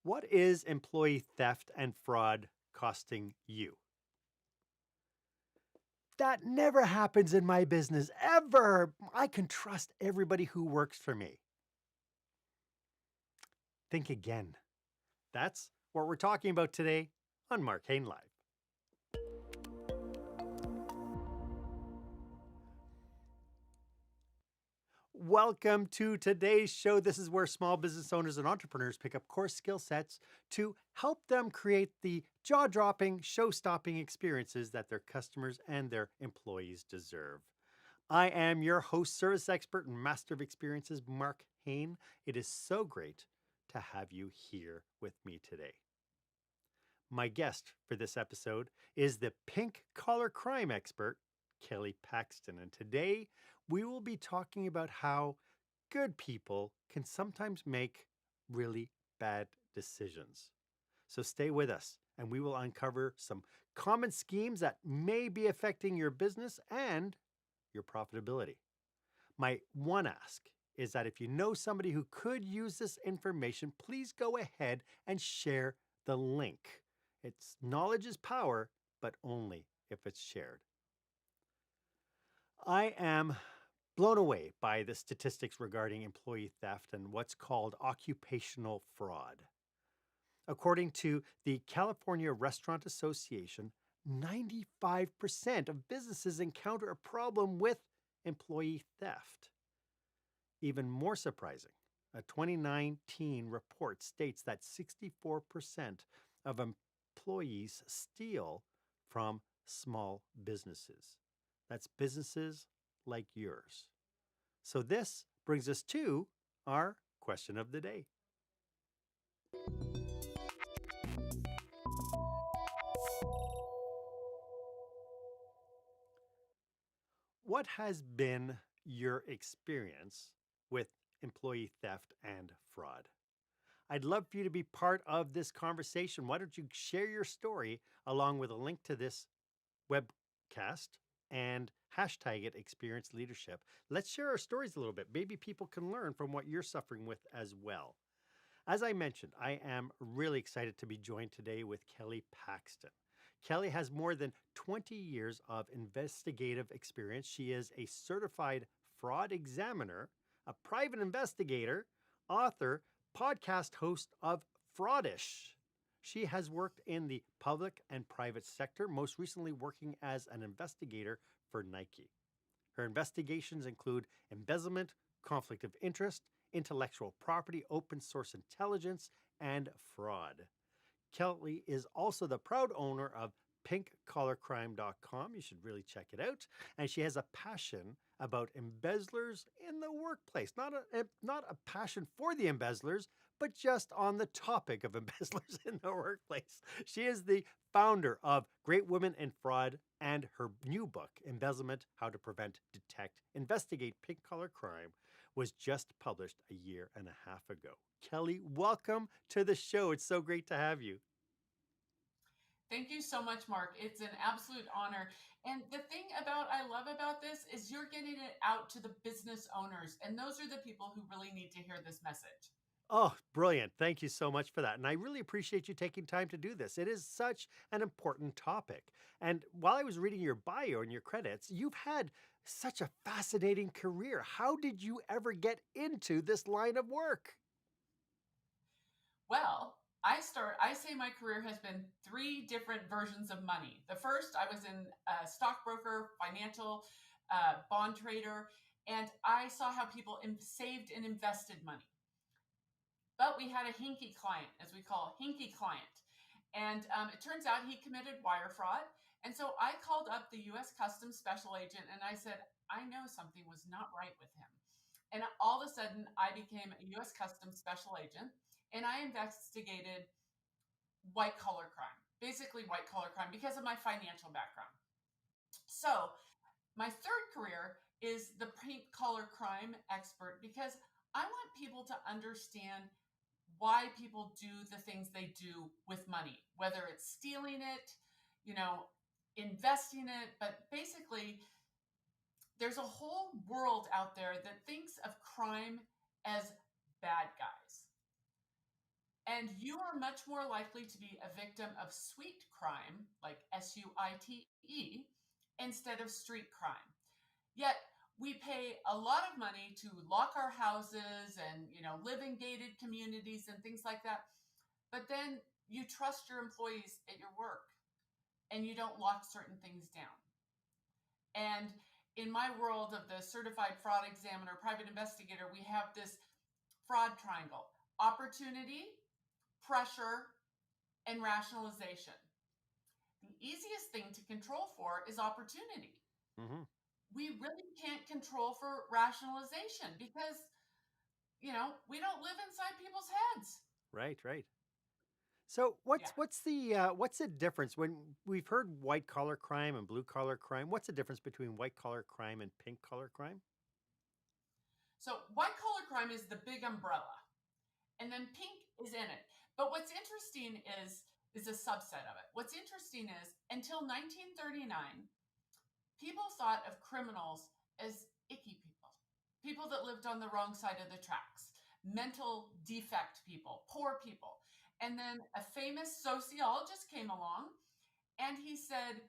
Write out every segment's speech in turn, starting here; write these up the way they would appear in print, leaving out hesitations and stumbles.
What is employee theft and fraud costing you? That never happens in my business, ever. I can trust everybody who works for me. Think again. That's what we're talking about today on Marc Haine Live. Welcome to today's show. This is where small business owners and entrepreneurs pick up core skill sets to help them create the jaw-dropping, show-stopping experiences that their customers and their employees deserve. I am your host, service expert, and master of experiences, Marc Haine. It is so great to have you here with me today. My guest for this episode is the pink collar crime expert, Kelly Paxton. And today we will be talking about how good people can sometimes make really bad decisions. So stay with us and we will uncover some common schemes that may be affecting your business and your profitability. My one ask is that if you know somebody who could use this information, please go ahead and share the link. It's knowledge is power, but only if it's shared. I am blown away by the statistics regarding employee theft and what's called occupational fraud. According to the California Restaurant Association, 95% of businesses encounter a problem with employee theft. Even more surprising, a 2019 report states that 64% of employees steal from small businesses. That's businesses like yours. So this brings us to our question of the day. What has been your experience with employee theft and fraud? I'd love for you to be part of this conversation. Why don't you share your story along with a link to this webcast and hashtag it Experience Leadership. Let's share our stories a little bit. Maybe people can learn from what you're suffering with as well. As I mentioned, I am really excited to be joined today with Kelly Paxton. Kelly has more than 20 years of investigative experience. She is a certified fraud examiner, a private investigator, author, podcast host of Fraudish. She has worked in the public and private sector, most recently working as an investigator for Nike. Her investigations include embezzlement, conflict of interest, intellectual property, open source intelligence, and fraud. Kelly is also the proud owner of pinkcollarcrime.com. You should really check it out. And she has a passion about embezzlers in the workplace. Not a passion for the embezzlers, but just on the topic of embezzlers in the workplace. She is the founder of Great Women in Fraud, and her new book, Embezzlement, How to Prevent, Detect, Investigate Pink Collar Crime, was just published a year and a half ago. Kelly, welcome to the show. It's so great to have you. Thank you so much, Mark. It's an absolute honor. And the thing I love about this is you're getting it out to the business owners. And those are the people who really need to hear this message. Oh, brilliant. Thank you so much for that. And I really appreciate you taking time to do this. It is such an important topic. And while I was reading your bio and your credits, you've had such a fascinating career. How did you ever get into this line of work? Well, I say my career has been three different versions of money. The first, I was in a stockbroker, financial, bond trader, and I saw how people saved and invested money. But we had a hinky client, as we call a hinky client. And it turns out he committed wire fraud. And so I called up the US Customs Special Agent and I said, I know something was not right with him. And all of a sudden, I became a US Customs Special Agent and I investigated white collar crime, basically white collar crime because of my financial background. So my third career is the pink collar crime expert because I want people to understand why people do the things they do with money, whether it's stealing it, investing it, but basically there's a whole world out there that thinks of crime as bad guys. And you are much more likely to be a victim of sweet crime, like SUITE, instead of street crime. Yet we pay a lot of money to lock our houses and, live in gated communities and things like that. But then you trust your employees at your work and you don't lock certain things down. And in my world of the certified fraud examiner, private investigator, we have this fraud triangle: opportunity, pressure, and rationalization. The easiest thing to control for is opportunity. Mm-hmm. We really can't control for rationalization because, we don't live inside people's heads. Right, right. So Yeah. what's the difference when we've heard white collar crime and blue collar crime? What's the difference between white collar crime and pink collar crime? So white collar crime is the big umbrella, and then pink is in it. But what's interesting is a subset of it. What's interesting is until 1939, people thought of criminals as icky people, people that lived on the wrong side of the tracks, mental defect people, poor people. And then a famous sociologist came along and he said,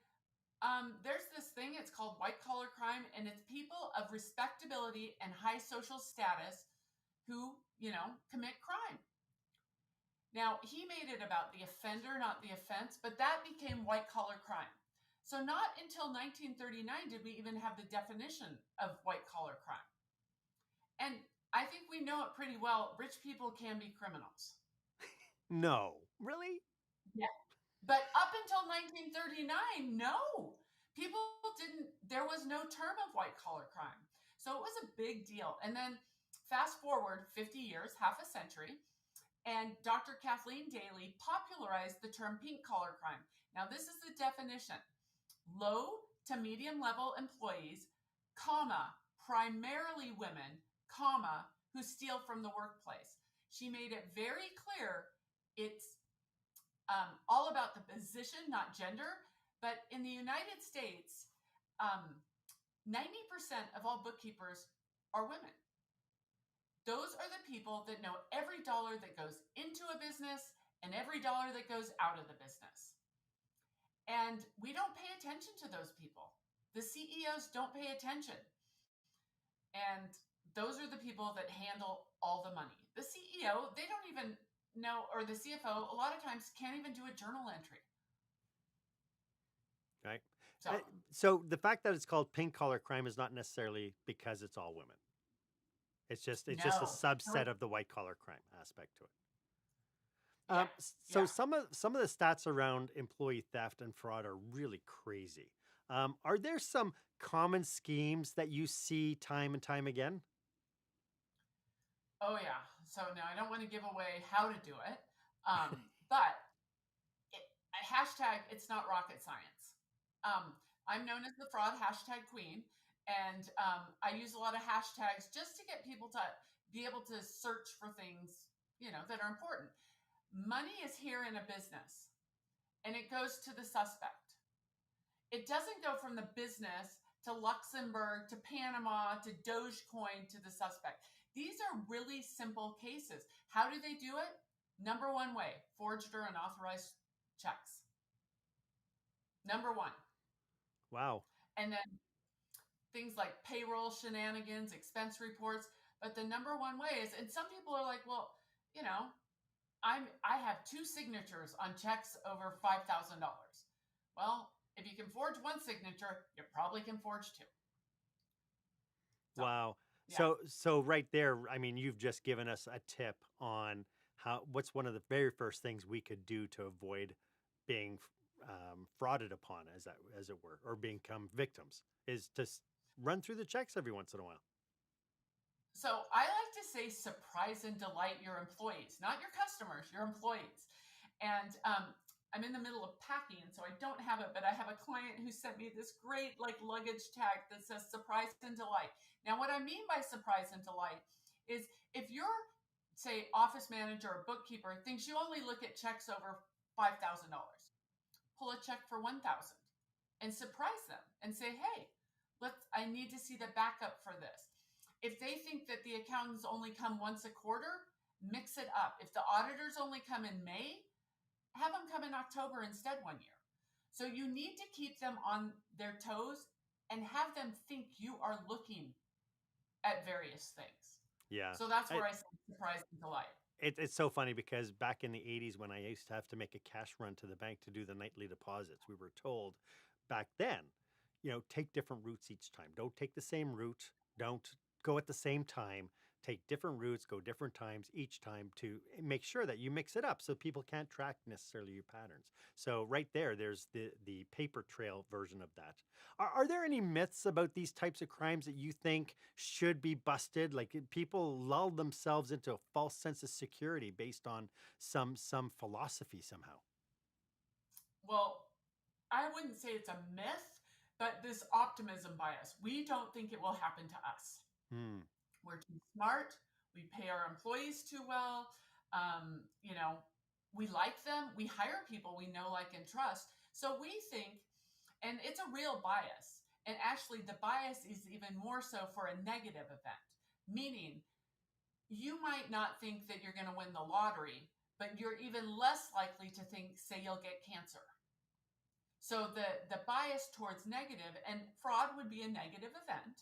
there's this thing, it's called white collar crime, and it's people of respectability and high social status who, commit crime. Now, he made it about the offender, not the offense, but that became white collar crime. So, not until 1939 did we even have the definition of white collar crime. And I think we know it pretty well. Rich people can be criminals. No. Really? Yeah. But up until 1939, no. People there was no term of white collar crime. So it was a big deal. And then fast forward 50 years, half a century, and Dr. Kathleen Daly popularized the term pink collar crime. Now, this is the definition: low to medium level employees, comma, primarily women, comma, who steal from the workplace. She made it very clear it's all about the position, not gender. But in the United States, 90% of all bookkeepers are women. Those are the people that know every dollar that goes into a business and every dollar that goes out of the business. And we don't pay attention to those people. The CEOs don't pay attention. And those are the people that handle all the money. The CEO, they don't even know, or the CFO, a lot of times can't even do a journal entry. Right. So, So the fact that it's called pink collar crime is not necessarily because it's all women. It's just a no. subset of the white collar crime aspect to it. Yeah, So yeah. some of the stats around employee theft and fraud are really crazy. Are there some common schemes that you see time and time again? Oh, yeah. So now I don't want to give away how to do it, but hashtag, it's not rocket science. I'm known as the fraud hashtag queen, and I use a lot of hashtags just to get people to be able to search for things, that are important. Money is here in a business, and it goes to the suspect. It doesn't go from the business to Luxembourg to Panama to Dogecoin to the suspect. These are really simple cases. How do they do it? Number one way: forged or unauthorized checks. Number one. Wow. And then things like payroll shenanigans, expense reports. But the number one way is, and some people are like, well, I have 2 signatures on checks over $5,000. Well, if you can forge 1 signature, you probably can forge 2. So, Wow. yeah. So right there, I mean, you've just given us a tip on what's one of the very first things we could do to avoid being frauded upon, as it were, or become victims, is to run through the checks every once in a while. So I like to say surprise and delight your employees, not your customers, your employees. And I'm in the middle of packing, so I don't have it, but I have a client who sent me this great luggage tag that says surprise and delight. Now, what I mean by surprise and delight is if your, say, office manager or bookkeeper thinks you only look at checks over $5,000, pull a check for $1,000 and surprise them and say, hey, I need to see the backup for this. If they think that the accountants only come once a quarter, Mix it up. If the auditors only come in May, have them come in October instead one year. So you need to keep them on their toes and have them think you are looking at various things. Yeah. So that's I, where I say surprise and delight. it's so funny because back in the 80s, when I used to have to make a cash run to the bank to do the nightly deposits, we were told back then, take different routes each time. Don't take the same route. Don't go at the same time. Take different routes, go different times each time to make sure that you mix it up so people can't track necessarily your patterns. So right there's the paper trail version of that. Are there any myths about these types of crimes that you think should be busted? Like people lull themselves into a false sense of security based on some philosophy somehow. Well, I wouldn't say it's a myth, but this optimism bias, we don't think it will happen to us. Hmm. We're too smart. We pay our employees too well. You know, we like them. We hire people we know, like, and trust. So we think, and it's a real bias. And actually, the bias is even more so for a negative event, meaning you might not think that you're going to win the lottery, but you're even less likely to think, say, you'll get cancer. So the bias towards negative, and fraud would be a negative event.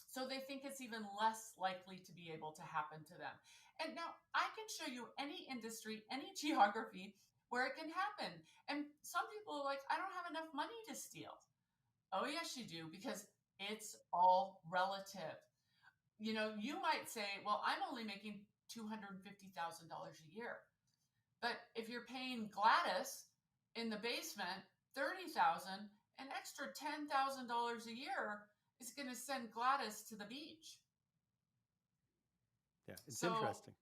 So they think it's even less likely to be able to happen to them. And now I can show you any industry, any geography where it can happen. And some people are like, I don't have enough money to steal. Oh, yes, you do, because it's all relative. You might say, well, I'm only making $250,000 a year. But if you're paying Gladys in the basement 30,000, an extra $10,000 a year is going to send Gladys to the beach. Yeah, it's So, interesting.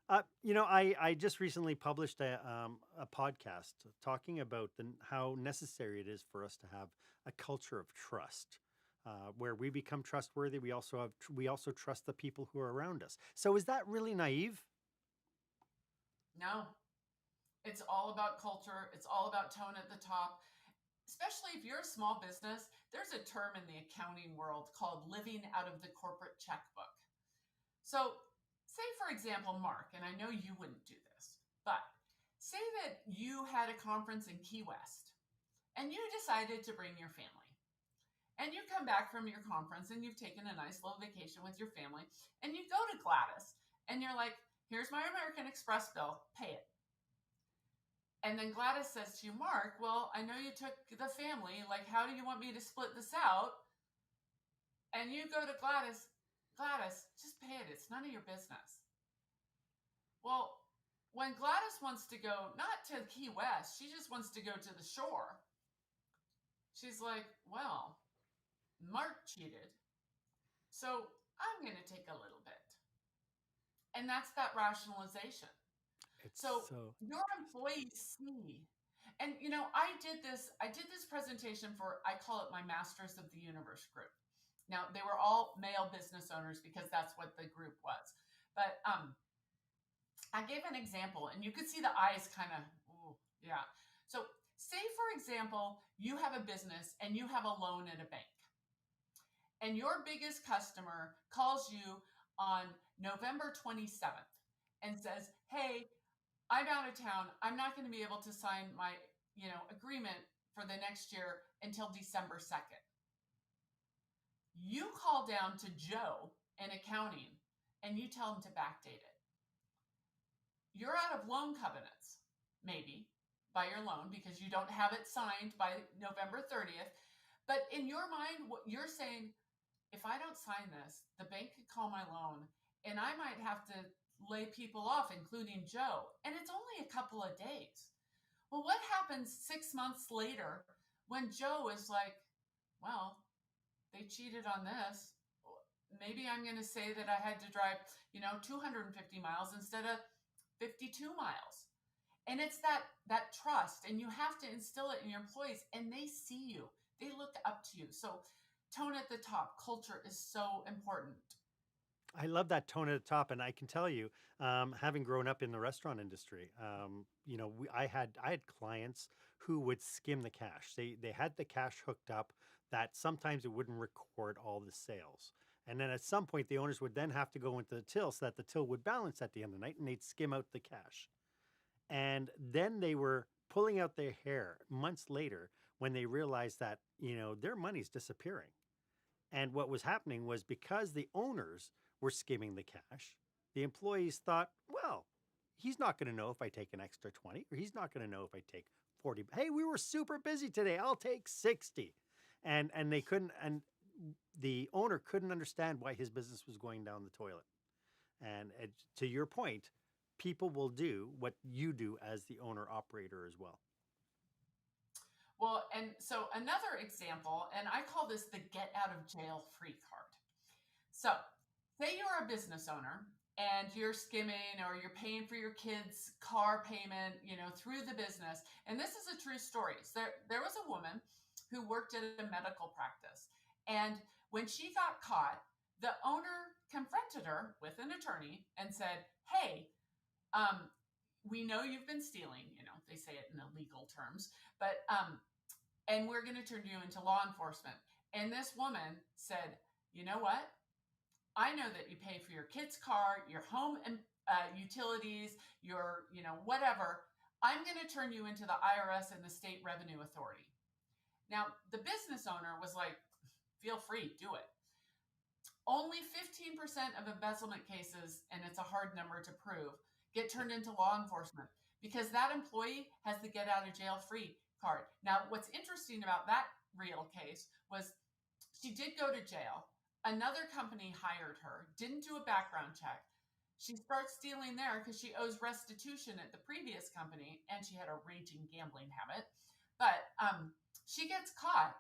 I just recently published a podcast talking about how necessary it is for us to have a culture of trust, where we become trustworthy. We also trust the people who are around us. So is that really naive? no, it's all about culture. It's all about tone at the top. Especially if you're a small business, there's a term in the accounting world called living out of the corporate checkbook. So, say for example, Mark, and I know you wouldn't do this, but say that you had a conference in Key West and you decided to bring your family. And you come back from your conference and you've taken a nice little vacation with your family and you go to Gladys and you're like, here's my American Express bill, pay it. And then Gladys says to you, Mark, well, I know you took the family. Like, how do you want me to split this out? And you go to Gladys, Gladys, just pay it. It's none of your business. Well, when Gladys wants to go, not to Key West, she just wants to go to the shore. She's like, well, Mark cheated, so I'm going to take a little bit. And that's that rationalization. It's So so your interesting. employees see. And I did this presentation for, I call it my Masters of the Universe group. Now, they were all male business owners because that's what the group was. But I gave an example and you could see the eyes kind of, ooh, yeah. So say, for example, you have a business and you have a loan at a bank. And your biggest customer calls you on November 27th and says, hey, I'm out of town. I'm not going to be able to sign my, agreement for the next year until December 2nd. You call down to Joe in accounting and you tell him to backdate it. You're out of loan covenants, maybe, by your loan because you don't have it signed by November 30th. But in your mind, what you're saying, if I don't sign this, the bank could call my loan and I might have to lay people off, including Joe. And it's only a couple of days. Well, what happens 6 months later when Joe is like, well, they cheated on this. Maybe I'm going to say that I had to drive, 250 miles instead of 52 miles. And it's that trust, and you have to instill it in your employees, and they see you. They look up to you. So tone at the top, culture is so important. I love that tone at the top, and I can tell you, having grown up in the restaurant industry, I had clients who would skim the cash. They had the cash hooked up that sometimes it wouldn't record all the sales, And then at some point, the owners would then have to go into the till so that the till would balance at the end of the night and they'd skim out the cash. And then they were pulling out their hair months later when they realized that, their money's disappearing. And what was happening was because the owners were skimming the cash, the employees thought, well, he's not going to know if I take an extra 20 or he's not going to know if I take 40. Hey, we were super busy today. I'll take 60. And they couldn't, and the owner couldn't understand why his business was going down the toilet. And to your point, people will do what you do as the owner operator as well. Well, and so another example, and I call this the get out of jail free card. So, say you're a business owner and you're skimming or you're paying for your kids' car payment, through the business. And this is a true story. So there was a woman who worked at a medical practice. And when she got caught, the owner confronted her with an attorney and said, "Hey, we know you've been stealing." They say it in the legal terms, but and we're going to turn you into law enforcement. And this woman said, "You know what? I know that you pay for your kid's car, your home and utilities, your, whatever. I'm going to turn you into the IRS and the State Revenue Authority." Now, the business owner was like, "Feel free, do it." Only 15% of embezzlement cases, and it's a hard number to prove, get turned into law enforcement because that employee has the get out of jail free card. Now, what's interesting about that real case was she did go to jail. Another company hired her, didn't do a background check. She starts stealing there because she owes restitution at the previous company, and she had a raging gambling habit. But she gets caught,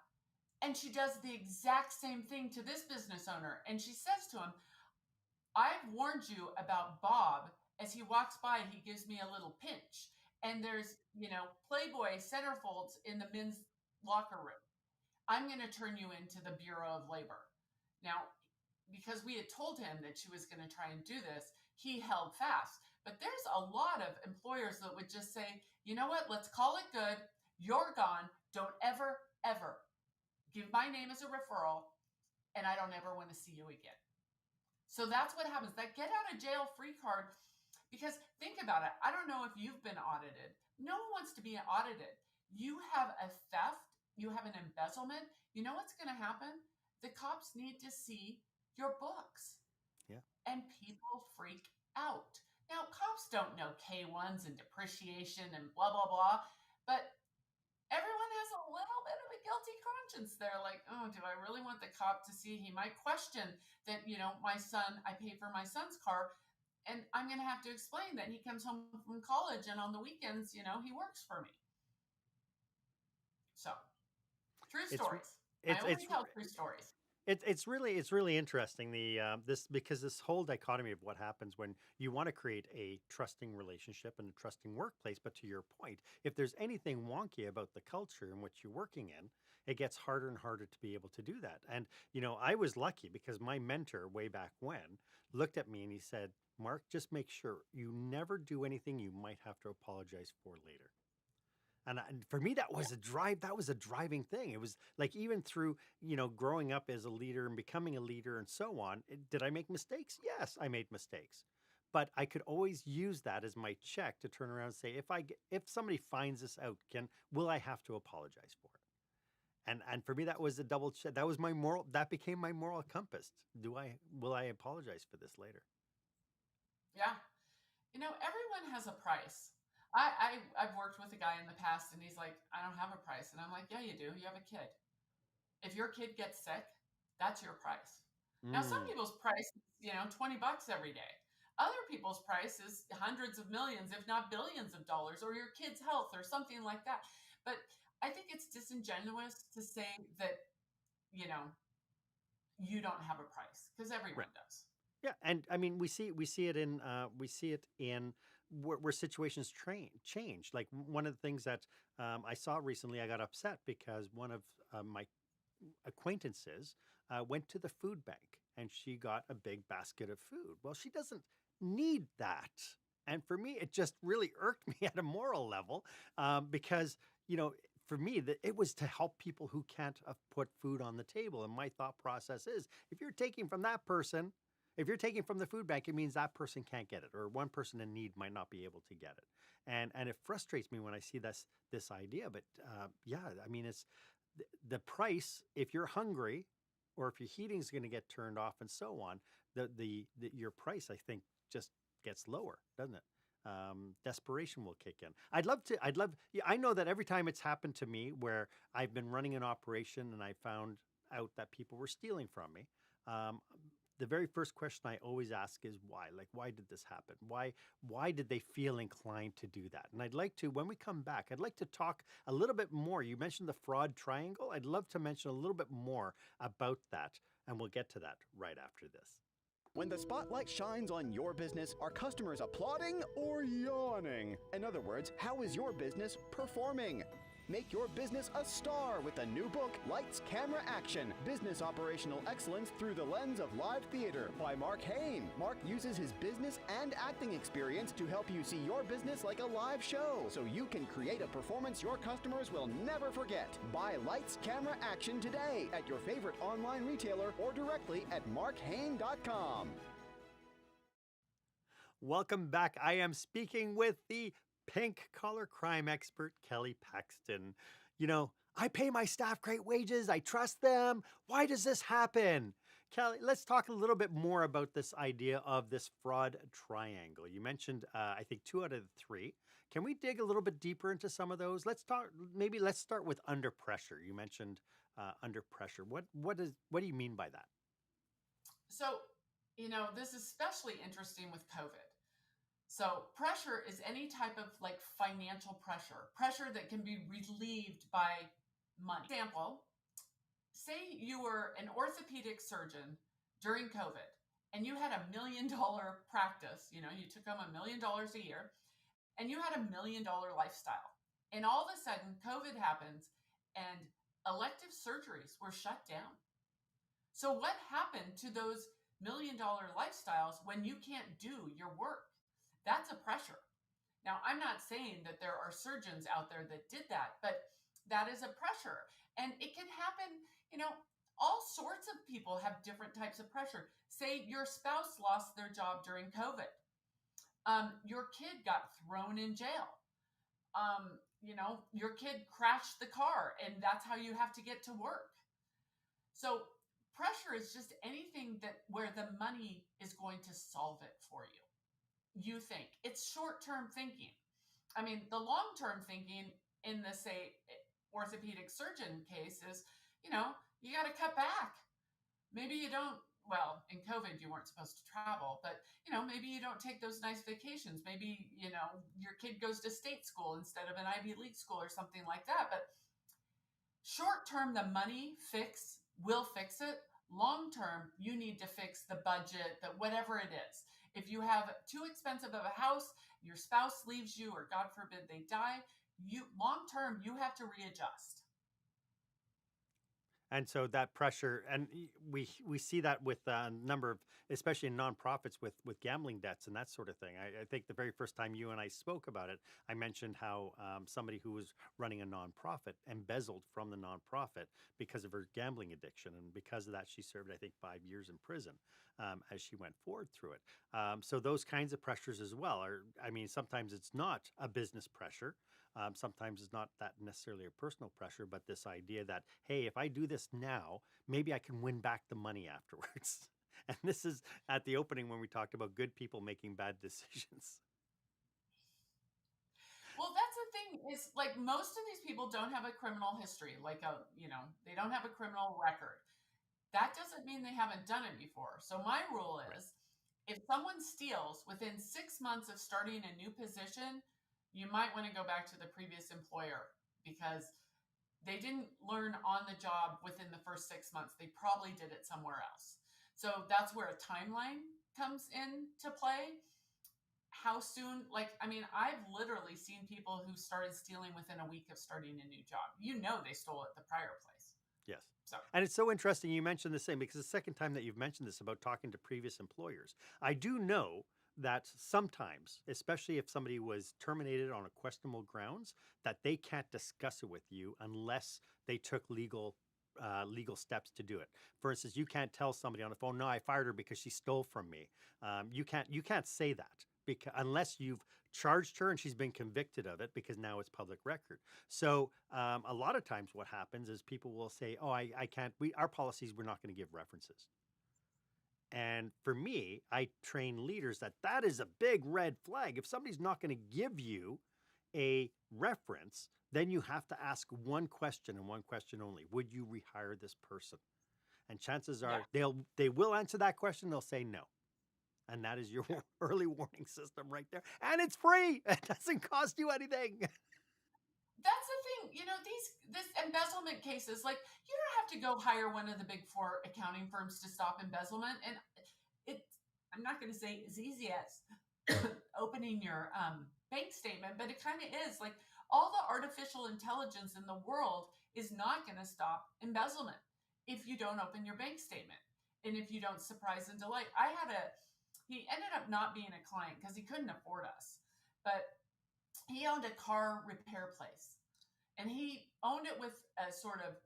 and she does the exact same thing to this business owner. And she says to him, "I've warned you about Bob. As he walks by, he gives me a little pinch. And there's, Playboy centerfolds in the men's locker room. I'm going to turn you into the Bureau of Labor." Now, because we had told him that she was going to try and do this, he held fast. But there's a lot of employers that would just say, "You know what? Let's call it good. You're gone. Don't ever, ever give my name as a referral, and I don't ever want to see you again." So that's what happens. That get out of jail free card, because think about it. I don't know if you've been audited. No one wants to be audited. You have a theft, you have an embezzlement. You know what's going to happen? The cops need to see your books. Yeah. And people freak out. Now, cops don't know K1s and depreciation and blah, blah, blah, but everyone has a little bit of a guilty conscience. They're like, "Oh, do I really want the cop to see?" He might question that, my son, I pay for my son's car, and I'm going to have to explain that he comes home from college and on the weekends, he works for me. So, true It's stories. I it's only it's tell true stories. it's really interesting this because this whole dichotomy of what happens when you want to create a trusting relationship and a trusting workplace, but to your point, if there's anything wonky about the culture in which you're working in, it gets harder and harder to be able to do that. And I was lucky because my mentor way back when looked at me and he said, "Mark, just make sure you never do anything you might have to apologize for later." And for me, that Yeah. was a drive. That was a driving thing. It was like even through growing up as a leader and becoming a leader and so on. Did I make mistakes? Yes, I made mistakes, but I could always use that as my check to turn around and say, if somebody finds this out, will I have to apologize for it? And for me, that was a double check. That was my moral. That became my moral compass. Will I apologize for this later? Yeah. Everyone has a price. I've worked with a guy in the past and he's like, "I don't have a price." And I'm like, "Yeah, you do. You have a kid. If your kid gets sick, that's your price." Now, some Mm, people's price is, $20 every day. Other people's price is hundreds of millions, if not billions of dollars, or your kid's health or something like that. But I think it's disingenuous to say that, you know, you don't have a price because everyone right. does. Yeah, and I mean we see it in where situations change. Like one of the things that I saw recently, I got upset because one of my acquaintances went to the food bank and she got a big basket of food. Well, she doesn't need that, and for me, it just really irked me at a moral level because you know for me, that it was to help people who can't put food on the table. And my thought process is, if you're taking from that person, if you're taking from the food bank, it means that person can't get it, or one person in need might not be able to get it. And it frustrates me when I see this idea. But yeah, I mean, it's the price. If you're hungry, or if your heating's going to get turned off, and so on, your price, I think, just gets lower, doesn't it? Desperation will kick in. Yeah, I know that every time it's happened to me where I've been running an operation and I found out that people were stealing from me, um, the very first question I always ask is why? Like, why did this happen? Why did they feel inclined to do that? And I'd like to, when we come back, I'd like to talk a little bit more. You mentioned the fraud triangle. I'd love to mention a little bit more about that, and we'll get to that right after this. When the spotlight shines on your business, are customers applauding or yawning? In other words, how is your business performing? Make your business a star with the new book, Lights, Camera, Action, Business Operational Excellence Through the Lens of Live Theater by Marc Haine. Marc uses his business and acting experience to help you see your business like a live show, so you can create a performance your customers will never forget. Buy Lights, Camera, Action today at your favorite online retailer or directly at marchaine.com. Welcome back. I am speaking with the pink collar crime expert, Kelly Paxton. You know, I pay my staff great wages. I trust them. Why does this happen? Kelly, let's talk a little bit more about this idea of this fraud triangle. You mentioned, I think, 2 out of the 3. Can we dig a little bit deeper into some of those? Let's start with under pressure. You mentioned under pressure. What do you mean by that? So, this is especially interesting with COVID. So pressure is any type of like financial pressure that can be relieved by money. Example, say you were an orthopedic surgeon during COVID and you had $1 million practice, you took home $1 million a year and you had $1 million lifestyle. And all of a sudden COVID happens and elective surgeries were shut down. So what happened to those $1 million lifestyles when you can't do your work? That's a pressure. Now, I'm not saying that there are surgeons out there that did that, but that is a pressure. And it can happen, all sorts of people have different types of pressure. Say your spouse lost their job during COVID. Your kid got thrown in jail. Your kid crashed the car and that's how you have to get to work. So pressure is just anything where the money is going to solve it for you. You think it's short-term thinking. I mean, the long-term thinking in the, say, orthopedic surgeon case is, you got to cut back. Maybe you don't, well, in COVID, you weren't supposed to travel, but, maybe you don't take those nice vacations. Maybe, your kid goes to state school instead of an Ivy League school or something like that. But short-term, the money will fix it. Long-term, you need to fix the budget, whatever it is. If you have too expensive of a house, your spouse leaves you, or God forbid they die, long-term, you have to readjust. And so that pressure, and we see that with a number of, especially in nonprofits with gambling debts and that sort of thing. I think the very first time you and I spoke about it, I mentioned how somebody who was running a nonprofit embezzled from the nonprofit because of her gambling addiction. And because of that, she served, I think, 5 years in prison as she went forward through it. So those kinds of pressures as well sometimes it's not a business pressure. Sometimes it's not that necessarily a personal pressure, but this idea that, hey, if I do this now, maybe I can win back the money afterwards. And this is at the opening when we talked about good people making bad decisions. Well, that's the thing is like most of these people don't have a criminal history, they don't have a criminal record. That doesn't mean they haven't done it before. So my rule is if someone steals within 6 months of starting a new position, you might want to go back to the previous employer because they didn't learn on the job within the first 6 months. They probably did it somewhere else. So that's where a timeline comes into play. How soon, I've literally seen people who started stealing within a week of starting a new job. They stole at the prior place. Yes. So. And it's so interesting you mentioned the same because the second time that you've mentioned this about talking to previous employers. I do know that sometimes, especially if somebody was terminated on a questionable grounds, that they can't discuss it with you unless they took legal steps to do it. For instance, you can't tell somebody on the phone, "No, I fired her because she stole from me." You can't say that because unless you've charged her and she's been convicted of it, because now it's public record. So a lot of times, what happens is people will say, "Oh, I can't. Our policies, we're not going to give references." And for me, I train leaders that is a big red flag. If somebody's not going to give you a reference, then you have to ask one question and one question only. Would you rehire this person? And chances Yeah. are they will answer that question. They'll say no. And that is your early warning system right there. And it's free. It doesn't cost you anything. That's the thing, this embezzlement cases, like, you don't have to go hire one of the big four accounting firms to stop embezzlement. And I'm not going to say as easy as opening your bank statement, but it kind of is. Like, all the artificial intelligence in the world is not going to stop embezzlement if you don't open your bank statement and if you don't surprise and delight. He ended up not being a client because he couldn't afford us, but he owned a car repair place, and he owned it with a sort of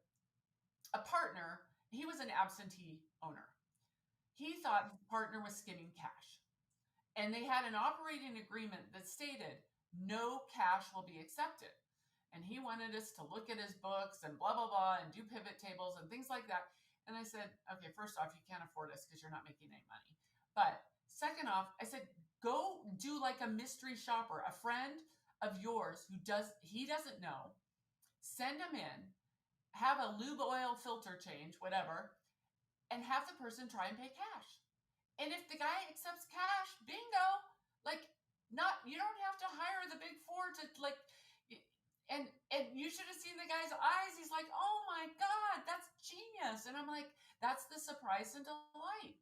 a partner. He was an absentee owner. He thought his partner was skimming cash, and they had an operating agreement that stated no cash will be accepted. And he wanted us to look at his books and blah, blah, blah, and do pivot tables and things like that. And I said, okay, first off, you can't afford us because you're not making any money. But second off, I said, go do like a mystery shopper, a friend of yours he doesn't know, send him in, have a lube oil filter change, whatever, and have the person try and pay cash. And if the guy accepts cash, bingo. Like, you don't have to hire the big four to, like, and you should have seen the guy's eyes. He's like, "Oh my God, that's genius." And I'm like, that's the surprise and delight.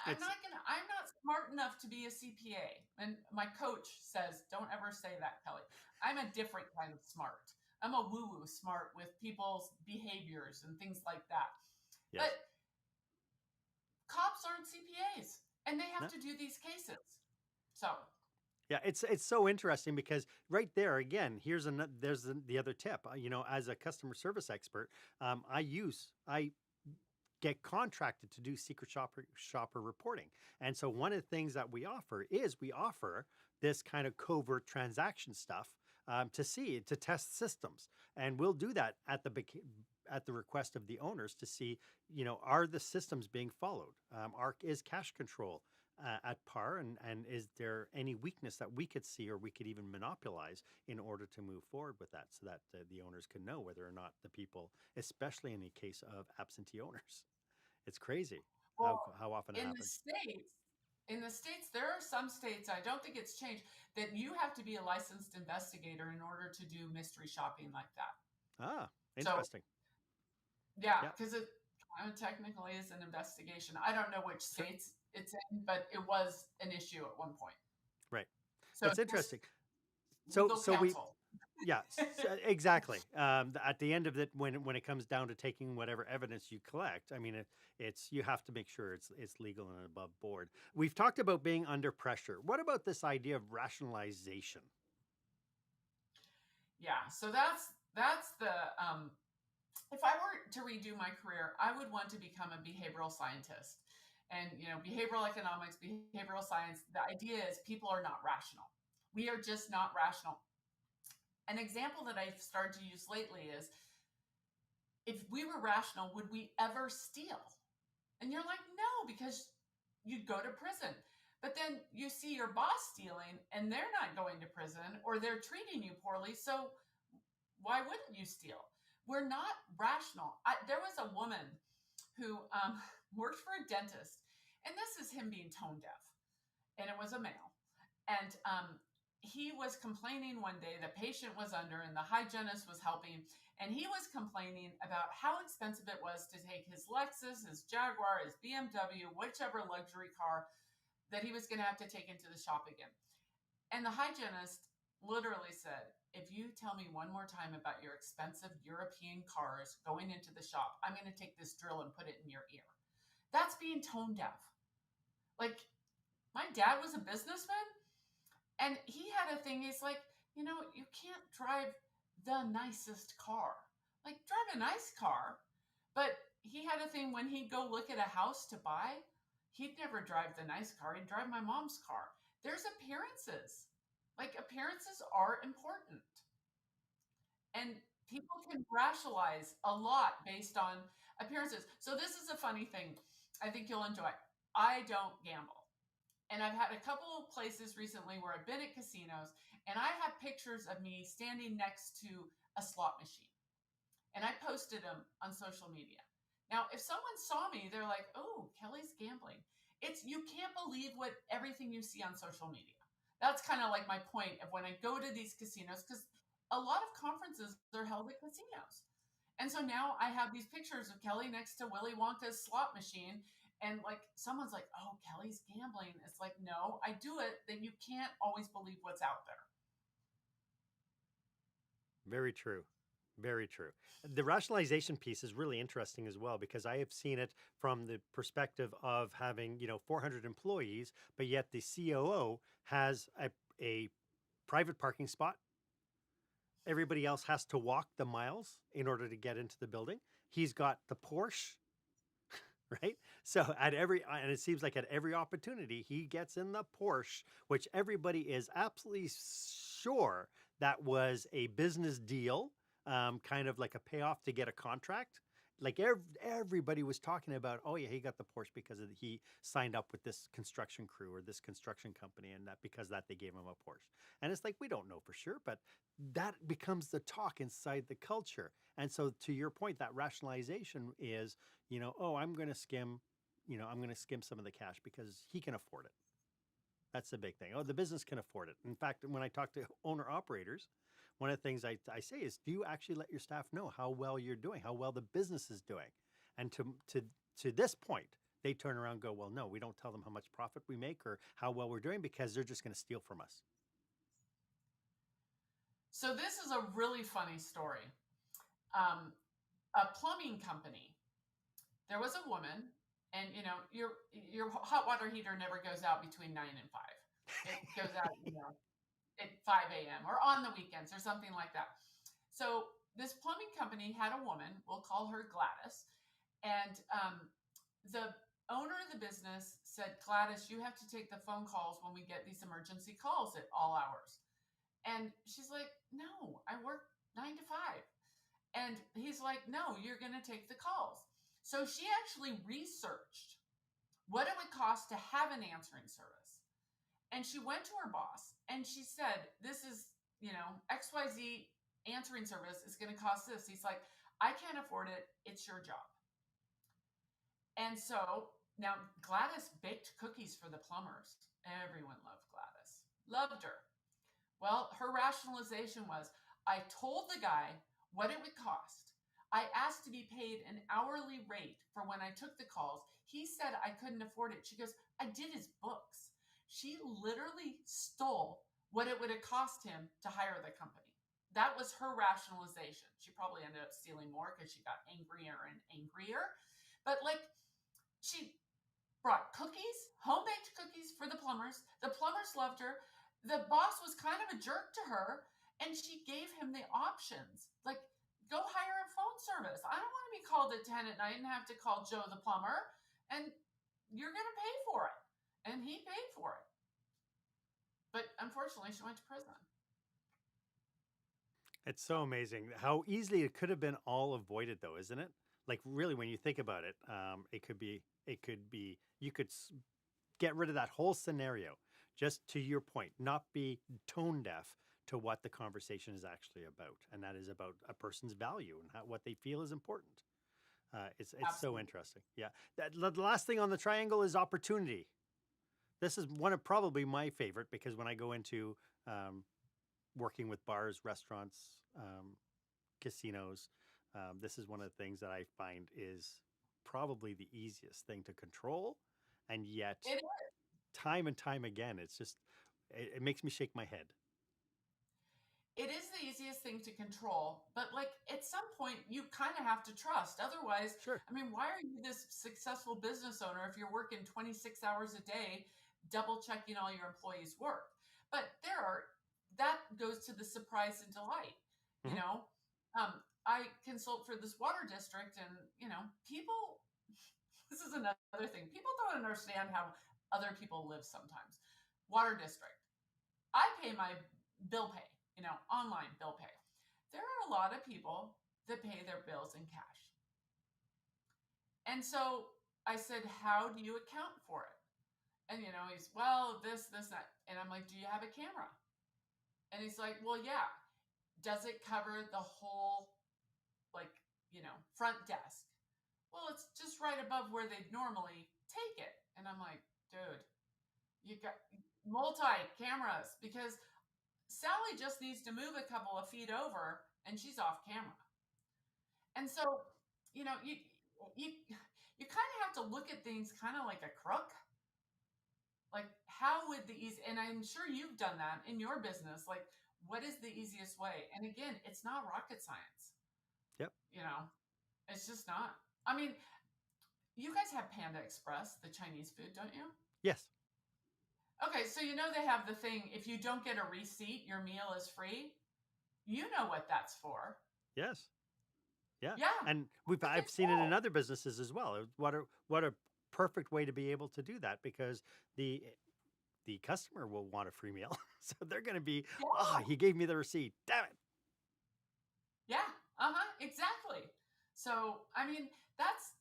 I'm not smart enough to be a CPA. And my coach says, don't ever say that, Kelly. I'm a different kind of smart. I'm a woo-woo smart with people's behaviors and things like that. Yes. But cops aren't CPAs, and they have No. to do these cases. So Yeah, it's so interesting because right there again, there's the other tip. As a customer service expert, I get contracted to do secret shopper reporting, and so one of the things that we offer this kind of covert transaction stuff to test systems, and we'll do that at the request of the owners to see, are the systems being followed? Is cash control at par, and is there any weakness that we could see or we could even monopolize in order to move forward with that, so that the owners can know whether or not the people, especially in the case of absentee owners, it's crazy well, how often it in the happens. states, there are some states, I don't think it's changed, that you have to be a licensed investigator in order to do mystery shopping like that. Ah, So interesting. yeah, Yeah, because it kind of technically is an investigation. I don't know which sure. states it's in, but it was an issue at one point. Right. So It's just interesting. So legal so we counsel. Yeah, exactly. At the end of it, when it comes down to taking whatever evidence you collect, I mean, you have to make sure it's legal and above board. We've talked about being under pressure. What about this idea of rationalization? Yeah, so that's the if I were to redo my career, I would want to become a behavioral scientist. And behavioral economics, behavioral science, the idea is people are not rational. We are just not rational. An example that I've started to use lately is, if we were rational, would we ever steal? And you're like, no, because you'd go to prison. But then you see your boss stealing and they're not going to prison, or they're treating you poorly. So why wouldn't you steal? We're not rational. There was a woman who worked for a dentist, and this is him being tone deaf, and it was a male. And he was complaining one day. The patient was under, and the hygienist was helping, and he was complaining about how expensive it was to take his Lexus, his Jaguar, his BMW, whichever luxury car that he was going to have to take into the shop again. And the hygienist literally said, if you tell me one more time about your expensive European cars going into the shop, I'm going to take this drill and put it in your ear. That's being tone deaf. Like, My dad was a businessman, and he had a thing. He's like, you can't drive the nicest car. Like, drive a nice car. But he had a thing when he'd go look at a house to buy, he'd never drive the nice car. He'd drive my mom's car. There's appearances. Like, appearances are important. And people can rationalize a lot based on appearances. So, this is a funny thing. I think you'll enjoy. I don't gamble. And I've had a couple of places recently where I've been at casinos and I have pictures of me standing next to a slot machine. And I posted them on social media. Now, if someone saw me, they're like, "Oh, Kelly's gambling." You can't believe what everything you see on social media. That's kind of like my point of when I go to these casinos, because a lot of conferences are held at casinos. And so now I have these pictures of Kelly next to Willy Wonka's slot machine. And like someone's like, "Oh, Kelly's gambling." It's like, no, I do it. Then you can't always believe what's out there. Very true. Very true. The rationalization piece is really interesting as well, because I have seen it from the perspective of having, 400 employees, but yet the COO has a private parking spot. Everybody else has to walk the miles in order to get into the building. He's got the Porsche, right? So and it seems like at every opportunity, he gets in the Porsche, which everybody is absolutely sure that was a business deal, kind of like a payoff to get a contract. Like everybody was talking about, oh yeah, he got the Porsche because he signed up with this construction crew or this construction company, and that because that they gave him a Porsche. And it's like, we don't know for sure, but that becomes the talk inside the culture. And so, to your point, that rationalization is, oh, I'm going to skim, some of the cash because he can afford it. That's the big thing. Oh, the business can afford it. In fact, when I talk to owner operators, one of the things I say is, do you actually let your staff know how well you're doing, how well the business is doing? And to this point, they turn around and go, well, no, we don't tell them how much profit we make or how well we're doing because they're just going to steal from us. So this is a really funny story. A plumbing company. There was a woman, and your hot water heater never goes out between 9 and 5. It goes out, at 5 a.m. or on the weekends or something like that. So this plumbing company had a woman, we'll call her Gladys, and the owner of the business said, "Gladys, you have to take the phone calls when we get these emergency calls at all hours." And she's like, "No, I work 9 to 5." And he's like, "No, you're going to take the calls." So she actually researched what it would cost to have an answering service. And she went to her boss and she said, "This is, XYZ answering service is going to cost this." He's like, "I can't afford it. It's your job." And so now Gladys baked cookies for the plumbers. Everyone loved Gladys, loved her. Well, her rationalization was, "I told the guy what it would cost. I asked to be paid an hourly rate for when I took the calls. He said I couldn't afford it." She goes, "I did his books." She literally stole what it would have cost him to hire the company. That was her rationalization. She probably ended up stealing more because she got angrier and angrier. But she brought cookies, home-baked cookies for the plumbers. The plumbers loved her. The boss was kind of a jerk to her, and she gave him the options. Like, go hire a phone service. I don't want to be called at 10 at night and have to call Joe the plumber, and you're going to pay for it. And he paid for it. But unfortunately, she went to prison. It's so amazing how easily it could have been all avoided, though, isn't it? Like, really, when you think about it, it could be, you could get rid of that whole scenario. Just to your point, not be tone deaf to what the conversation is actually about, and that is about a person's value and what they feel is important. It's so interesting. Yeah. The last thing on the triangle is opportunity. This is one of probably my favorite, because when I go into working with bars, restaurants, casinos, this is one of the things that I find is probably the easiest thing to control, and yet time and time again, it's just, it makes me shake my head. It is the easiest thing to control, but at some point you kind of have to trust. Otherwise, sure. I mean, why are you this successful business owner if you're working 26 hours a day double checking all your employees' work. But that goes to the surprise and delight. You Mhm. know, I consult for this water district, and people. This is another thing. People don't understand how other people live sometimes. Water district. I pay my bill pay, online bill pay. There are a lot of people that pay their bills in cash. And so I said, how do you account for it? And, he's, well, this, that. And I'm like, do you have a camera? And he's like, well, yeah. Does it cover the whole, like, front desk? Well, it's just right above where they'd normally take it. And I'm like, dude, you got multi cameras, because Sally just needs to move a couple of feet over and she's off camera. And so, you you kind of have to look at things kind of like a crook. Like, how would and I'm sure you've done that in your business. Like, what is the easiest way? And again, it's not rocket science. Yep. It's just not. I mean, you guys have Panda Express, the Chinese food, don't you? Yes. Okay, so they have the thing, if you don't get a receipt, your meal is free. You know what that's for. Yes. Yeah. Yeah. And I've seen it in other businesses as well. What a perfect way to be able to do that, because the customer will want a free meal. So they're going to be, he gave me the receipt. Damn it. Yeah. Exactly. So, I mean, that's,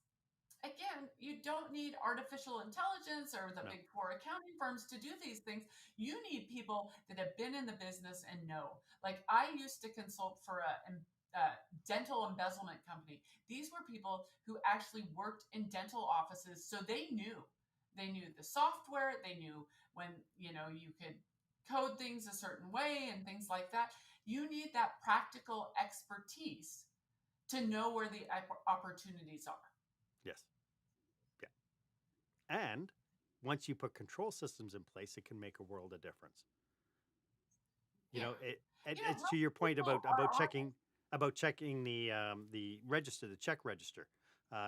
again, you don't need artificial intelligence or the big four accounting firms to do these things. You need people that have been in the business and know. Like, I used to consult for a dental embezzlement company. These were people who actually worked in dental offices, so they knew. They knew the software. They knew when you could code things a certain way and things like that. You need that practical expertise to know where the opportunities are. Yes. Yeah. And once you put control systems in place, it can make a world of difference. It's to your point about checking the register, the check register,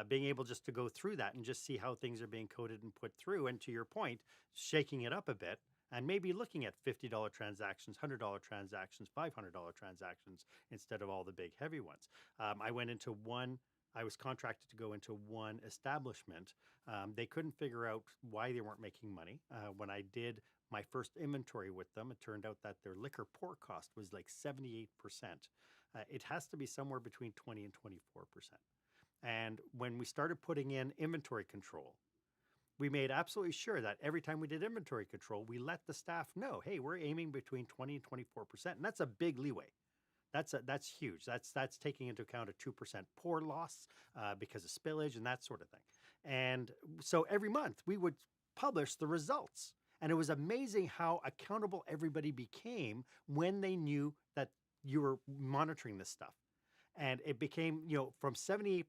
being able just to go through that and just see how things are being coded and put through. And to your point, shaking it up a bit and maybe looking at $50 transactions, $100 transactions, $500 transactions instead of all the big heavy ones. I was contracted to go into one establishment. They couldn't figure out why they weren't making money. When I did my first inventory with them, it turned out that their liquor pour cost was like 78%. It has to be somewhere between 20 and 24%. And when we started putting in inventory control, we made absolutely sure that every time we did inventory control, we let the staff know, hey, we're aiming between 20 and 24%. And that's a big leeway. That's huge. That's taking into account a 2% pour loss because of spillage and that sort of thing. And so every month we would publish the results. And it was amazing how accountable everybody became when they knew that you were monitoring this stuff. And it became, from 78%,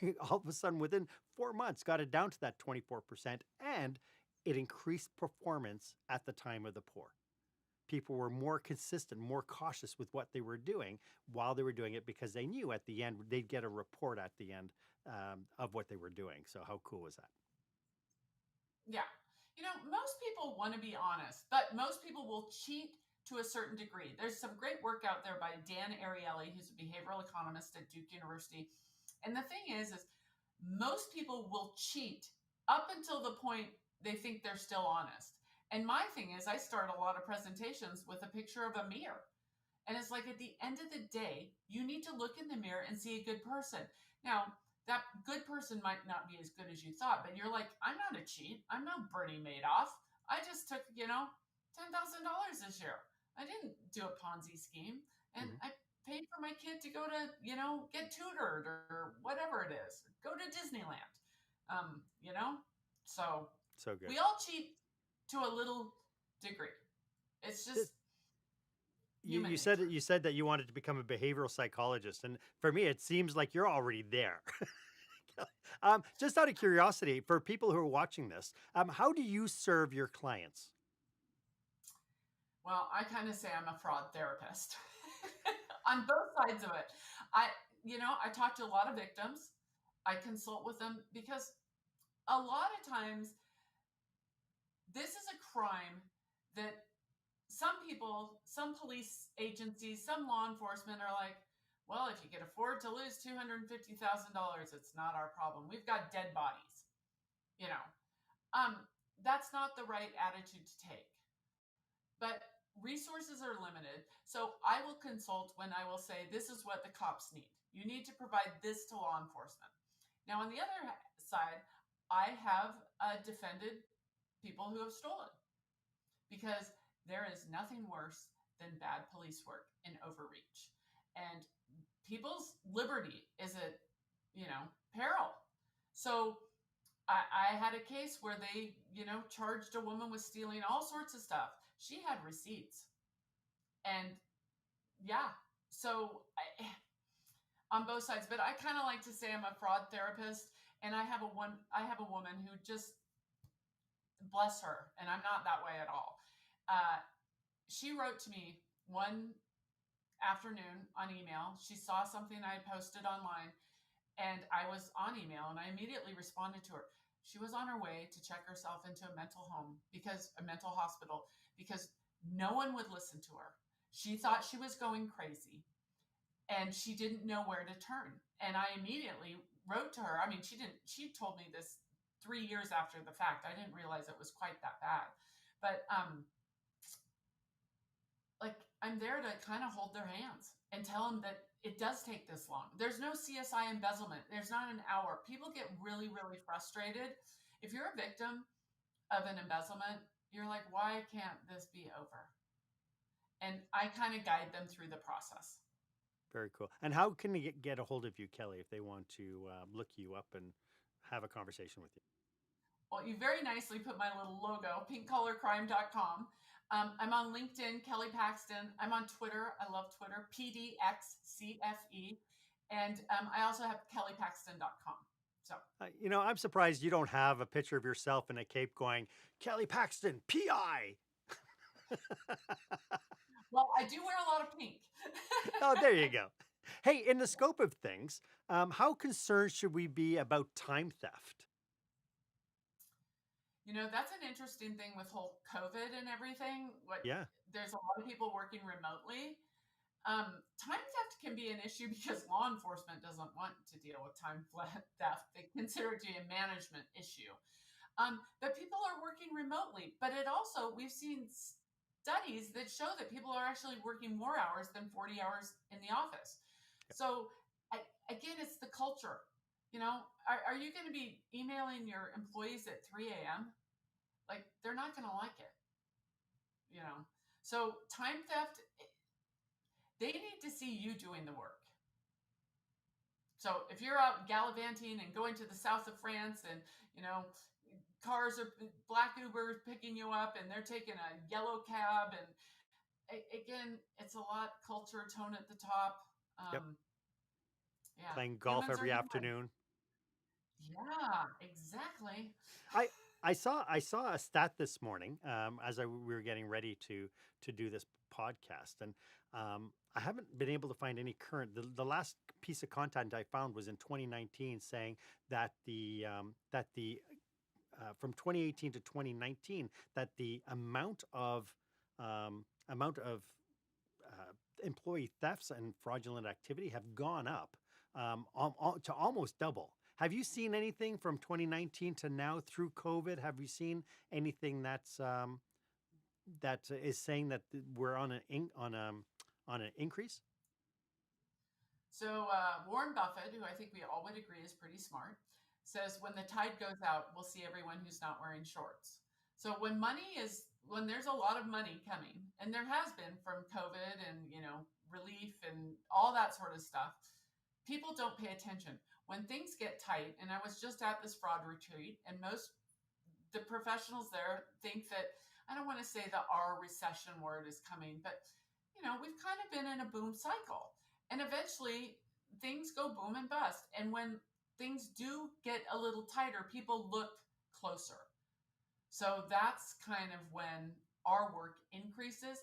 we all of a sudden within 4 months got it down to that 24%. And it increased performance at the time of the pour. People were more consistent, more cautious with what they were doing while they were doing it, because they knew at the end they'd get a report at the end of what they were doing. So how cool was that? Yeah. Most people want to be honest, but most people will cheat to a certain degree. There's some great work out there by Dan Ariely, who's a behavioral economist at Duke University. And the thing is most people will cheat up until the point they think they're still honest. And my thing is, I start a lot of presentations with a picture of a mirror. And it's like, at the end of the day, you need to look in the mirror and see a good person. Now, that good person might not be as good as you thought, but you're like, I'm not a cheat. I'm not Bernie Madoff. I just took, $10,000 this year. I didn't do a Ponzi scheme. And I paid for my kid to go to, get tutored or whatever it is. Go to Disneyland. So good. We all cheat to a little degree. It's just you said that you wanted to become a behavioral psychologist, and for me it seems like you're already there. Just out of curiosity, for people who are watching this, how do you serve your clients? Well, I kind of say I'm a fraud therapist on both sides of it. I talk to a lot of victims. I consult with them because a lot of times this is a crime that some people, some police agencies, some law enforcement are like, well, if you can afford to lose $250,000, it's not our problem. We've got dead bodies, you know. That's not the right attitude to take. But resources are limited. So I will consult when I will say, this is what the cops need. You need to provide this to law enforcement. Now, on the other side, I have defended people who have stolen, because there is nothing worse than bad police work and overreach. And people's liberty is at, peril. So I had a case where they, charged a woman with stealing all sorts of stuff. She had receipts. And yeah, so on both sides, but I kind of like to say I'm a fraud therapist, and I have a woman who just, bless her, and I'm not that way at all. She wrote to me one afternoon on email. She saw something I had posted online, and I was on email, and I immediately responded to her. She was on her way to check herself into a mental hospital, because no one would listen to her. She thought she was going crazy, and she didn't know where to turn. And I immediately wrote to her. I mean, she told me this 3 years after the fact. I didn't realize it was quite that bad. But I'm there to kind of hold their hands and tell them that it does take this long. There's no CSI embezzlement. There's not an hour. People get really, really frustrated. If you're a victim of an embezzlement, you're like, why can't this be over? And I kind of guide them through the process. Very cool. And how can they get a hold of you, Kelly, if they want to look you up and have a conversation with you? Well, you very nicely put my little logo, pinkcollarcrime.com. I'm on LinkedIn, Kelly Paxton. I'm on Twitter. I love Twitter, PDXCFE. And I also have kellypaxton.com. So, I'm surprised you don't have a picture of yourself in a cape going, Kelly Paxton, PI. Well, I do wear a lot of pink. Oh, there you go. Hey, in the scope of things, how concerned should we be about time theft? That's an interesting thing with whole COVID and everything. Yeah. There's a lot of people working remotely. Time theft can be an issue because law enforcement doesn't want to deal with time theft. They consider it to be a management issue. But people are working remotely. But we've seen studies that show that people are actually working more hours than 40 hours in the office. Yep. So again, it's the culture. Are you going to be emailing your employees at 3 a.m.? Like, they're not going to like it. So time theft, they need to see you doing the work. So if you're out gallivanting and going to the south of France, and cars are black Ubers picking you up, and they're taking a yellow cab, and again, it's a lot culture, tone at the top. Yep. Yeah. Playing golf every afternoon. Yeah, exactly. I saw a stat this morning as we were getting ready to do this podcast, and I haven't been able to find any current. The last piece of content I found was in 2019, saying that the from 2018 to 2019, that the amount of employee thefts and fraudulent activity have gone up to almost double. Have you seen anything from 2019 to now through COVID? Have you seen anything that is saying that we're on an increase? So Warren Buffett, who I think we all would agree is pretty smart, says when the tide goes out, we'll see everyone who's not wearing shorts. So when there's a lot of money coming, and there has been from COVID and relief and all that sort of stuff, people don't pay attention. When things get tight, and I was just at this fraud retreat, and the professionals there think that, I don't want to say the R recession word is coming, but we've kind of been in a boom cycle, and eventually things go boom and bust. And when things do get a little tighter, people look closer. So that's kind of when our work increases.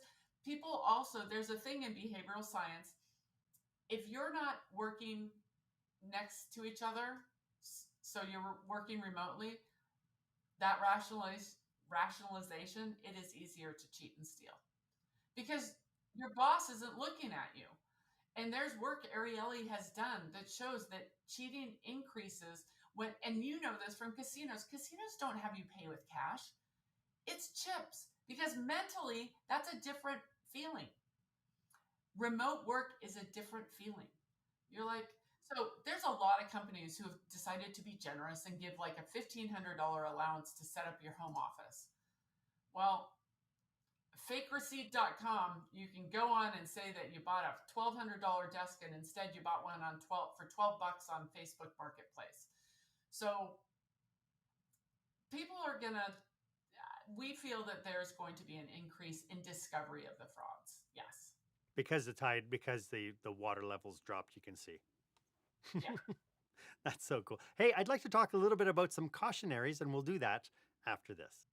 People also, there's a thing in behavioral science. If you're not working next to each other, so you're working remotely, that rationalization, it is easier to cheat and steal because your boss isn't looking at you. And there's work Ariely has done that shows that cheating increases when, and you know this from casinos, casinos don't have you pay with cash. It's chips because mentally that's a different feeling. Remote work is a different feeling. You're like, so there's a lot of companies who have decided to be generous and give like a $1,500 allowance to set up your home office. Well, fakereceipt.com, you can go on and say that you bought a $1,200 desk and instead you bought one for $12 on Facebook Marketplace. So people are we feel that there's going to be an increase in discovery of the frauds. Yes. Because the water levels dropped, you can see. Yeah. That's so cool. Hey, I'd like to talk a little bit about some cautionaries, and we'll do that after this.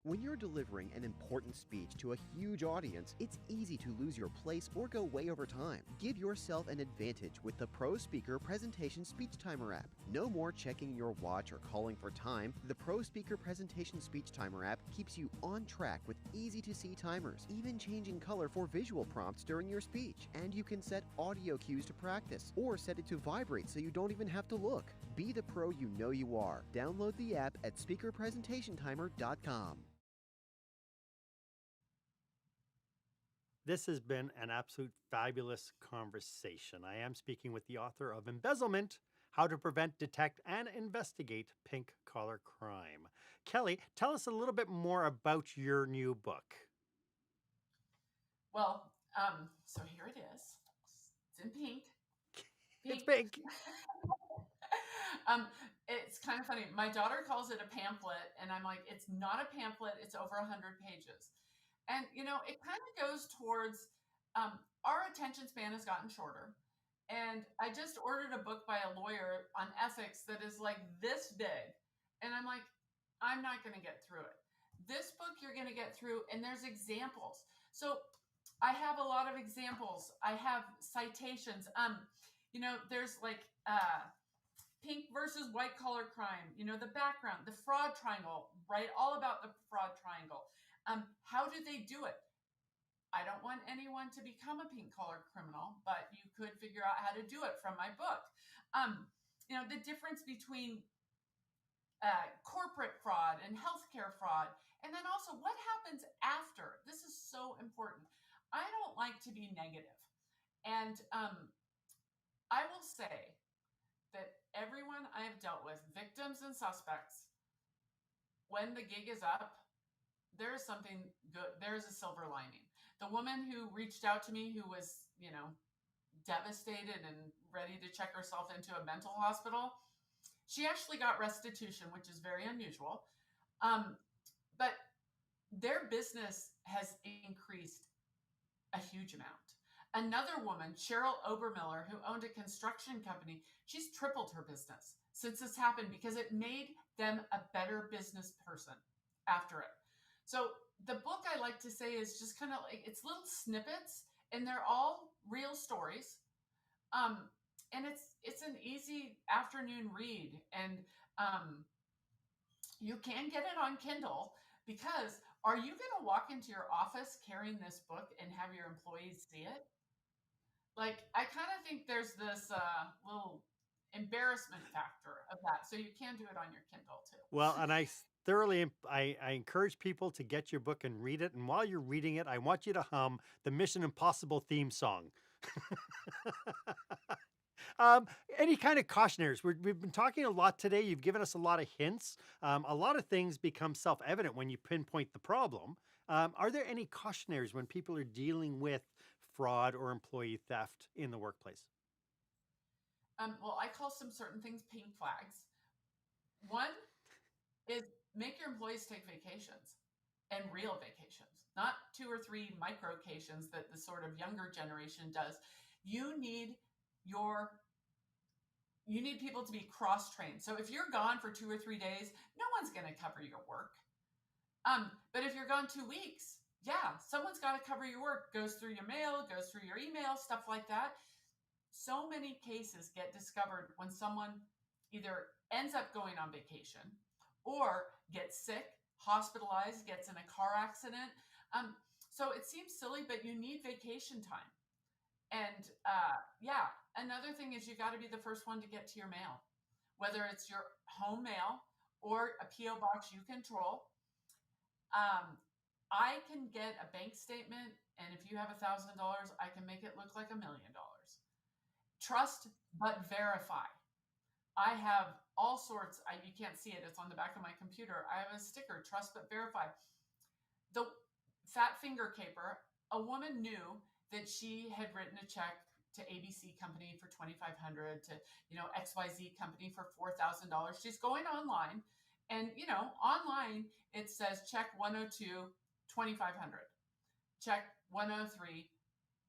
When you're delivering an important speech to a huge audience, it's easy to lose your place or go way over time. Give yourself an advantage with the Pro Speaker Presentation Speech Timer app. No more checking your watch or calling for time. The Pro Speaker Presentation Speech Timer app keeps you on track with easy-to-see timers, even changing color for visual prompts during your speech. And you can set audio cues to practice, or set it to vibrate so you don't even have to look. Be the pro you know you are. Download the app at speakerpresentationtimer.com. This has been an absolute fabulous conversation. I am speaking with the author of Embezzlement, How to Prevent, Detect, and Investigate Pink-Collar Crime. Kelly, tell us a little bit more about your new book. Well, so here it is. It's in pink. It's pink. It's kind of funny. My daughter calls it a pamphlet, and I'm like, it's not a pamphlet. It's over 100 pages. And, it kind of goes towards our attention span has gotten shorter. And I just ordered a book by a lawyer on ethics that is like this big. And I'm like, I'm not going to get through it. This book you're going to get through, and there's examples. So I have a lot of examples. I have citations. There's like pink versus white collar crime, the background, the fraud triangle, right? All about the fraud triangle. How do they do it? I don't want anyone to become a pink collar criminal, but you could figure out how to do it from my book. The difference between corporate fraud and healthcare fraud, and then also what happens after. This is so important. I don't like to be negative. And I will say that everyone I have dealt with, victims and suspects, when the gig is up, there is something good. There is a silver lining. The woman who reached out to me, who was, devastated and ready to check herself into a mental hospital, she actually got restitution, which is very unusual. But their business has increased a huge amount. Another woman, Cheryl Obermiller, who owned a construction company, she's tripled her business since this happened because it made them a better business person after it. So the book, I like to say, is just kind of like, it's little snippets, and they're all real stories. And it's an easy afternoon read, and you can get it on Kindle, because are you going to walk into your office carrying this book and have your employees see it? Like, I kind of think there's this little embarrassment factor of that. So you can do it on your Kindle too. Well, and I encourage people to get your book and read it. And while you're reading it, I want you to hum the Mission Impossible theme song. Any kind of cautionaries? We've been talking a lot today. You've given us a lot of hints. A lot of things become self-evident when you pinpoint the problem. Are there any cautionaries when people are dealing with fraud or employee theft in the workplace? Well, I call some certain things pink flags. One is make your employees take vacations, and real vacations, not 2 or 3 microcations that the sort of younger generation does. You need people to be cross-trained. So if you're gone for 2 or 3 days, no one's going to cover your work. But if you're gone 2 weeks, yeah, someone's got to cover your work. Goes through your mail, goes through your email, stuff like that. So many cases get discovered when someone either ends up going on vacation or gets sick, hospitalized, gets in a car accident. So it seems silly, but you need vacation time. And yeah, another thing is you got to be the first one to get to your mail, whether it's your home mail or a P.O. box you control. Um, I can get a bank statement, and if you have $1,000, I can make it look like $1,000,000. Trust but verify. I have all sorts. You can't see it; it's on the back of my computer. I have a sticker: trust but verify. The fat finger caper. A woman knew that she had written a check to ABC Company for $2,500, to XYZ Company for $4,000. She's going online, and online it says check 102, 2,500, check 103,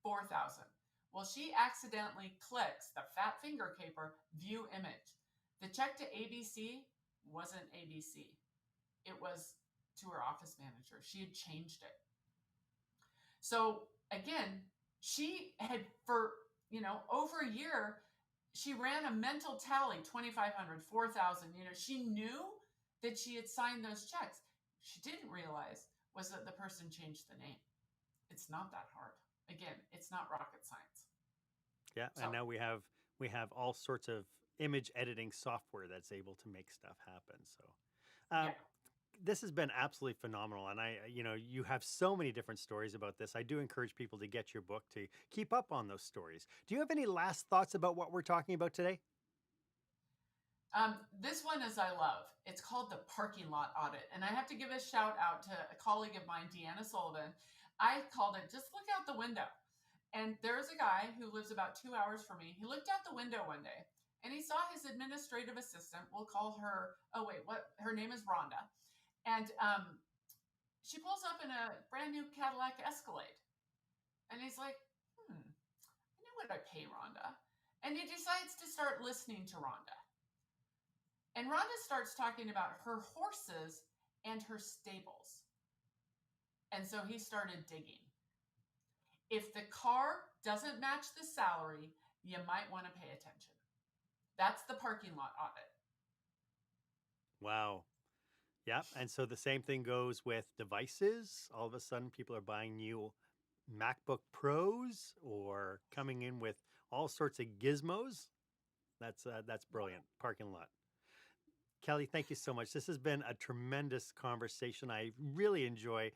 4,000. Well, she accidentally clicks the fat finger caper view image. The check to ABC wasn't ABC. It was to her office manager. She had changed it. So again, she had, for over a year, she ran a mental tally: 2,500, 4,000. She knew that she had signed those checks. She didn't realize was that the person changed the name. It's not that hard. Again, it's not rocket science. Yeah, So, and now we have all sorts of image editing software that's able to make stuff happen. So, yeah. this has been absolutely phenomenal, and you have so many different stories about this. I do encourage people to get your book to keep up on those stories. Do you have any last thoughts about what we're talking about today? This one is I love. It's called the parking lot audit. And I have to give a shout out to a colleague of mine, Deanna Sullivan. I called it just look out the window. And there's a guy who lives about 2 hours from me. He looked out the window one day and he saw his administrative assistant. We'll call her, oh, wait, what? Her name is Rhonda. And she pulls up in a brand new Cadillac Escalade. And he's like, I know what I pay Rhonda. And he decides to start listening to Rhonda. And Rhonda starts talking about her horses and her stables. And so he started digging. If the car doesn't match the salary, you might want to pay attention. That's the parking lot audit. Wow. Yeah, and so the same thing goes with devices. All of a sudden, people are buying new MacBook Pros or coming in with all sorts of gizmos. That's brilliant. Parking lot. Kelly, thank you so much. This has been a tremendous conversation. I really enjoy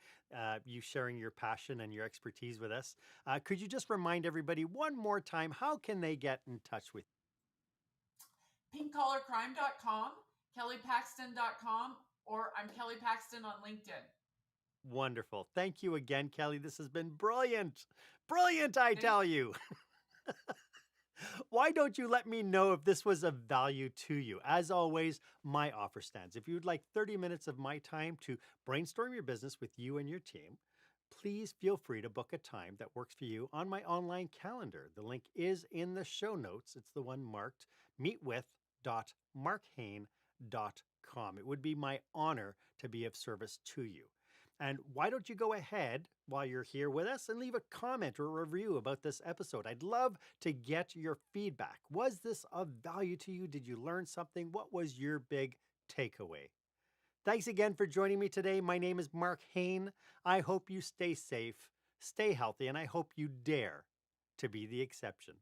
you sharing your passion and your expertise with us. Could you just remind everybody one more time, how can they get in touch with you? pinkcollarcrime.com, kellypaxton.com, or I'm Kelly Paxton on LinkedIn. Wonderful. Thank you again, Kelly. This has been brilliant. Brilliant, I tell you. Why don't you let me know if this was of value to you? As always, my offer stands. If you'd like 30 minutes of my time to brainstorm your business with you and your team, please feel free to book a time that works for you on my online calendar. The link is in the show notes. It's the one marked meetwith.markhaine.com. It would be my honor to be of service to you. And why don't you go ahead while you're here with us and leave a comment or a review about this episode? I'd love to get your feedback. Was this of value to you? Did you learn something? What was your big takeaway? Thanks again for joining me today. My name is Marc Haine. I hope you stay safe, stay healthy, and I hope you dare to be the exception.